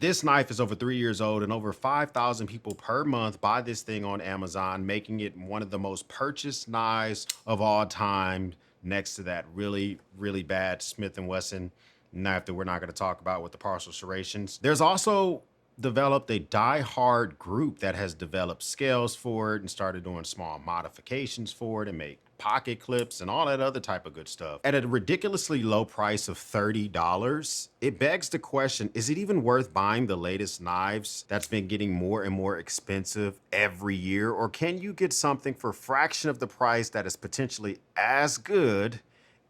This knife is over 3 years old, and over 5,000 people per month buy this thing on Amazon, making it one of the most purchased knives of all time, next to that really bad Smith& Wesson knife that we're not going to talk about with the partial serrations. There's also developed a die-hard group that has developed scales for it and started doing small modifications for it and make pocket clips and all that other type of good stuff at a ridiculously low price of $30. It begs the question, is it even worth buying the latest knives that's been getting more and more expensive every year? Or can you get something for a fraction of the price that is potentially as good,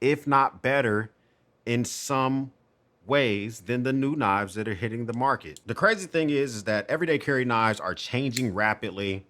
if not better, in some ways than the new knives that are hitting the market? The crazy thing is that everyday carry knives are changing rapidly,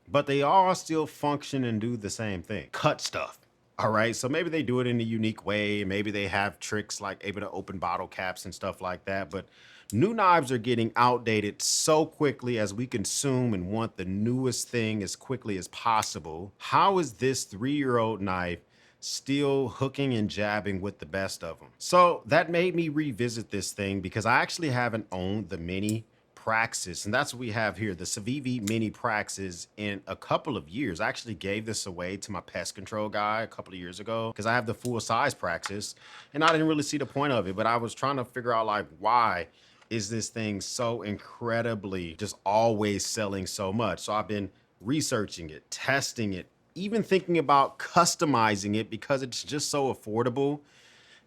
but they all still function and do the same thing: cut stuff. All right, so maybe they do it in a unique way. Maybe they have tricks like able to open bottle caps and stuff like that. But new knives are getting outdated so quickly as we consume and want the newest thing as quickly as possible. How is this 3-year-old knife still hooking and jabbing with the best of them? So that made me revisit this thing because I actually haven't owned the Mini Praxis, and that's what we have here, the Civivi Mini Praxis, in a couple of years. I actually gave this away to my pest control guy a couple of years ago because I have the full size Praxis and I didn't really see the point of it, but I was trying to figure out, like, why is this thing so incredibly just always selling so much? So I've been researching it, testing it, even thinking about customizing it because it's just so affordable.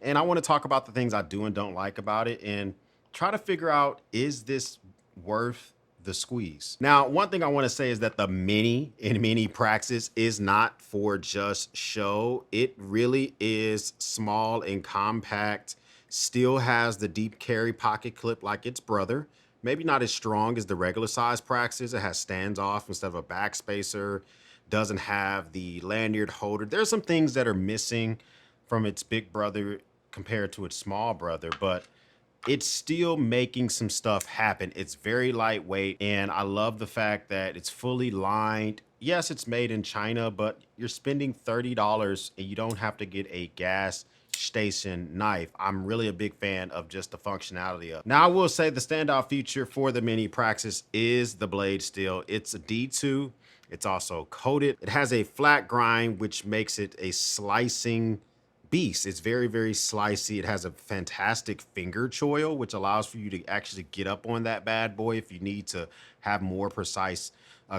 And I want to talk about the things I do and don't like about it and try to figure out, is this worth the squeeze? Now, one thing I want to say is that the Mini Praxis is not for just show. It really is small and compact, still has the deep carry pocket clip like its brother. Maybe not as strong as the regular size Praxis. It has stands off instead of a backspacer, doesn't have the lanyard holder. There's some things that are missing from its big brother compared to its small brother, but it's still making some stuff happen. It's very lightweight, and I love the fact that it's fully lined. Yes, it's made in China, but you're spending $30 and you don't have to get a gas station knife. I'm really a big fan of just the functionality of it. Now, I will say the standout feature for the Mini Praxis is the blade steel. It's a D2. It's also coated. It has a flat grind, which makes it a slicing beast. It's very slicey. It has a fantastic finger choil, which allows for you to actually get up on that bad boy if you need to have more precise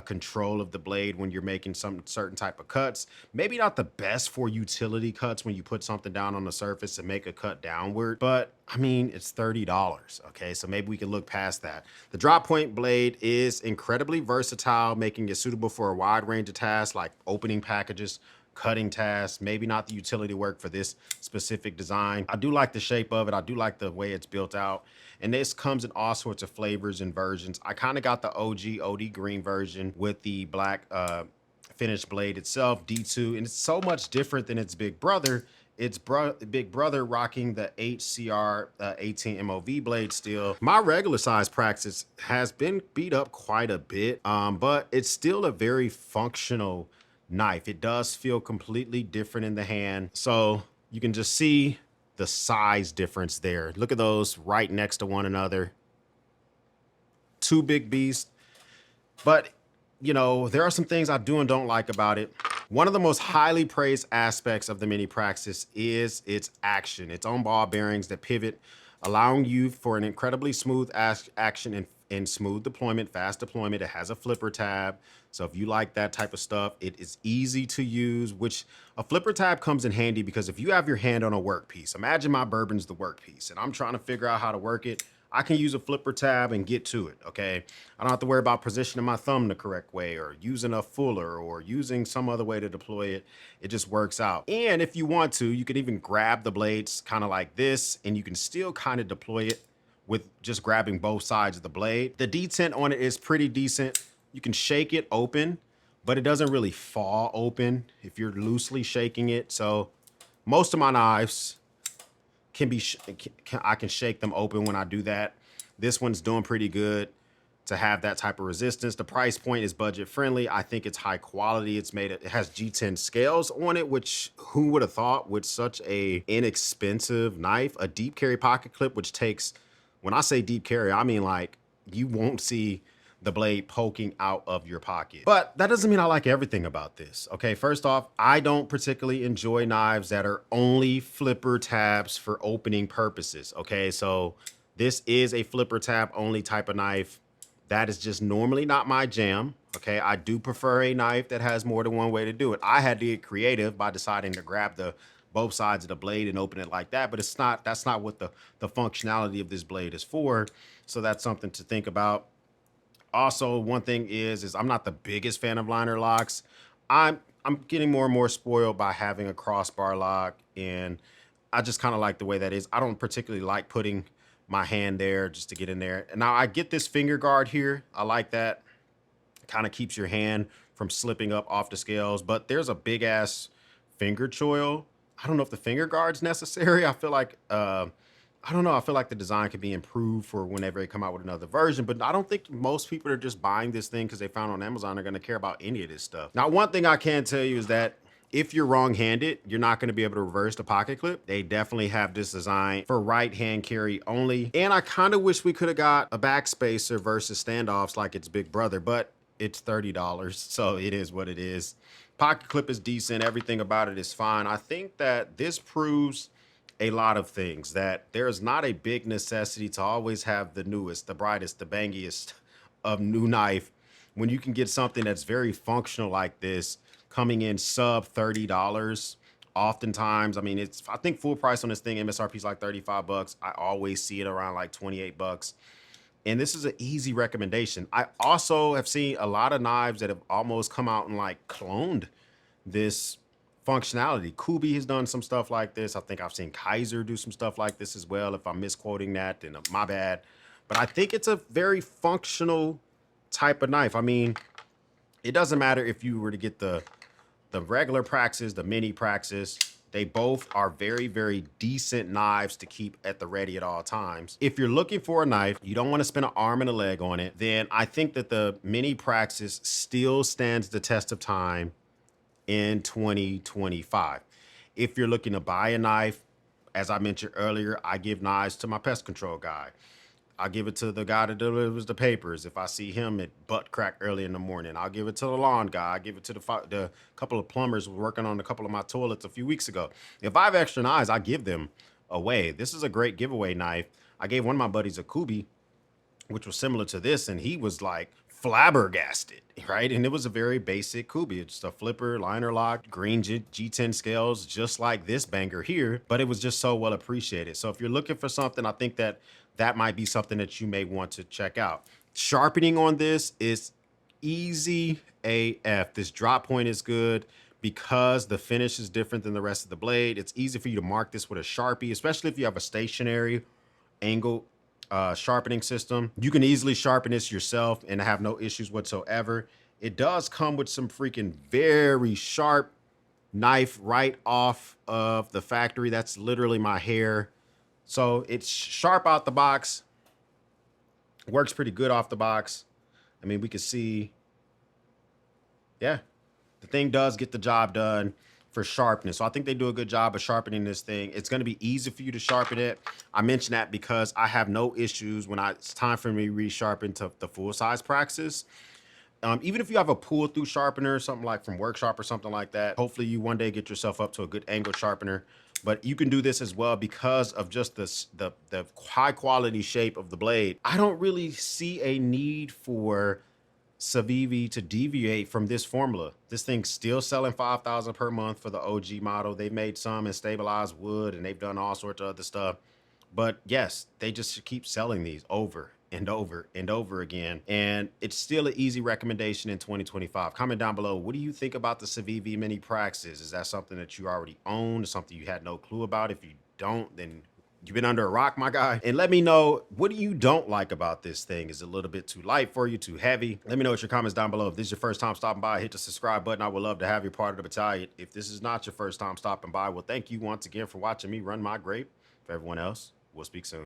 control of the blade when you're making some certain type of cuts. Maybe not the best for utility cuts when you put something down on the surface and make a cut downward, but I mean, it's $30. Okay, so maybe we can look past that. The drop point blade is incredibly versatile, making it suitable for a wide range of tasks like opening packages, cutting tasks, maybe not the utility work for this specific design. I do like the shape of it. I do like the way it's built out. And this comes in all sorts of flavors and versions. I kind of got the OG OD green version with the black finished blade itself, D2, and it's so much different than its big brother. Its big brother rocking the HCR 18 MOV blade steel. My regular size Praxis has been beat up quite a bit, but it's still a very functional knife. It does feel completely different in the hand. So you can just see the size difference there. Look at those right next to one another. Two big beasts. But, you know, there are some things I do and don't like about it. One of the most highly praised aspects of the Mini Praxis is its action. Its own ball bearings that pivot, allowing you for an incredibly smooth action and smooth deployment, fast deployment. It has a flipper tab. So if you like that type of stuff, it is easy to use, which a flipper tab comes in handy because if you have your hand on a workpiece, imagine my bourbon's the workpiece and I'm trying to figure out how to work it. I can use a flipper tab and get to it, okay? I don't have to worry about positioning my thumb the correct way or using a fuller or using some other way to deploy it. It just works out. And if you want to, you can even grab the blades kind of like this and you can still kind of deploy it with just grabbing both sides of the blade. The detent on it is pretty decent. You can shake it open, but it doesn't really fall open if you're loosely shaking it. So most of my knives can be, I can shake them open when I do that. This one's doing pretty good to have that type of resistance. The price point is budget friendly. I think it's high quality. It has G10 scales on it, which who would have thought with such a inexpensive knife, a deep carry pocket clip, which takes When I say deep carry, I mean like you won't see the blade poking out of your pocket. But that doesn't mean I like everything about this. Okay, first off, I don't particularly enjoy knives that are only flipper tabs for opening purposes. Okay, so this is a flipper tab only type of knife. That is just normally not my jam. Okay, I do prefer a knife that has more than one way to do it. I had to get creative by deciding to grab the both sides of the blade and open it like that, but that's not what the functionality of this blade is for. So that's something to think about. Also, one thing is I'm not the biggest fan of liner locks. I'm getting more and more spoiled by having a crossbar lock, and I just kind of like the way that is. I don't particularly like putting my hand there just to get in there. And now I get this finger guard here. I like that. Kind of keeps your hand from slipping up off the scales, but there's a big ass finger choil. I don't know if the finger guard's necessary. I feel like I don't know. I feel like the design could be improved for whenever they come out with another version, but I don't think most people are just buying this thing because they found on Amazon are going to care about any of this stuff. Now, one thing I can tell you is that if you're wrong-handed, you're not going to be able to reverse the pocket clip. They definitely have this design for right-hand carry only. And I kind of wish we could have got a backspacer versus standoffs like its big brother, but it's $30, so it is what it is. Pocket clip is decent. Everything about it is fine. I think that this proves a lot of things, that there's not a big necessity to always have the newest, the brightest, the bangiest of new knife when you can get something that's very functional like this coming in sub $30. Oftentimes, I mean, I think full price on this thing, MSRP is like 35 bucks. I always see it around like 28 bucks. And this is an easy recommendation. I also have seen a lot of knives that have almost come out and like cloned this functionality. Kubi has done some stuff like this. I think I've seen Kaiser do some stuff like this as well. If I'm misquoting that, then my bad. But I think it's a very functional type of knife. I mean, it doesn't matter if you were to get the regular Praxis, the mini Praxis. They both are very, very decent knives to keep at the ready at all times. If you're looking for a knife, you don't want to spend an arm and a leg on it, then I think that the mini Praxis still stands the test of time in 2025. If you're looking to buy a knife, as I mentioned earlier, I give knives to my pest control guy. I'll give it to the guy that delivers the papers. If I see him at butt crack early in the morning, I'll give it to the lawn guy. I give it to the couple of plumbers working on a couple of my toilets a few weeks ago. If I have extra knives, I give them away. This is a great giveaway knife. I gave one of my buddies a Kubi, which was similar to this, and he was like flabbergasted, right? And it was a very basic Kubi. It's just a flipper, liner lock, green G10 scales, just like this banger here, but it was just so well appreciated. So if you're looking for something, I think that might be something that you may want to check out. Sharpening on this is easy AF. This drop point is good because the finish is different than the rest of the blade. It's easy for you to mark this with a Sharpie, especially if you have a stationary angle sharpening system. You can easily sharpen this yourself and have no issues whatsoever. It does come with some freaking very sharp knife right off of the factory. That's literally my hair. So it's sharp out the box. Works pretty good off the box. I mean, we can see, yeah, the thing does get the job done for sharpness. So I think they do a good job of sharpening this thing. It's going to be easy for you to sharpen it. I mention that because I have no issues when it's time for me to resharpen to the full size Praxis. Even if you have a pull through sharpener, something like from Workshop or something like that, hopefully you one day get yourself up to a good angle sharpener. But you can do this as well because of just the high quality shape of the blade. I don't really see a need for Civivi to deviate from this formula. This thing's still selling $5,000 per month for the OG model. They've made some in stabilized wood and they've done all sorts of other stuff. But yes, they just keep selling these over and over and over again. And it's still an easy recommendation in 2025. Comment down below, what do you think about the Civivi Mini Praxis? Is that something that you already own? Something you had no clue about? If you don't, then you've been under a rock, my guy. And let me know, what do you don't like about this thing? Is it a little bit too light for you, too heavy? Let me know in your comments down below. If this is your first time stopping by, hit the subscribe button. I would love to have you part of the battalion. If this is not your first time stopping by, well, thank you once again for watching me run my grape. For everyone else, we'll speak soon.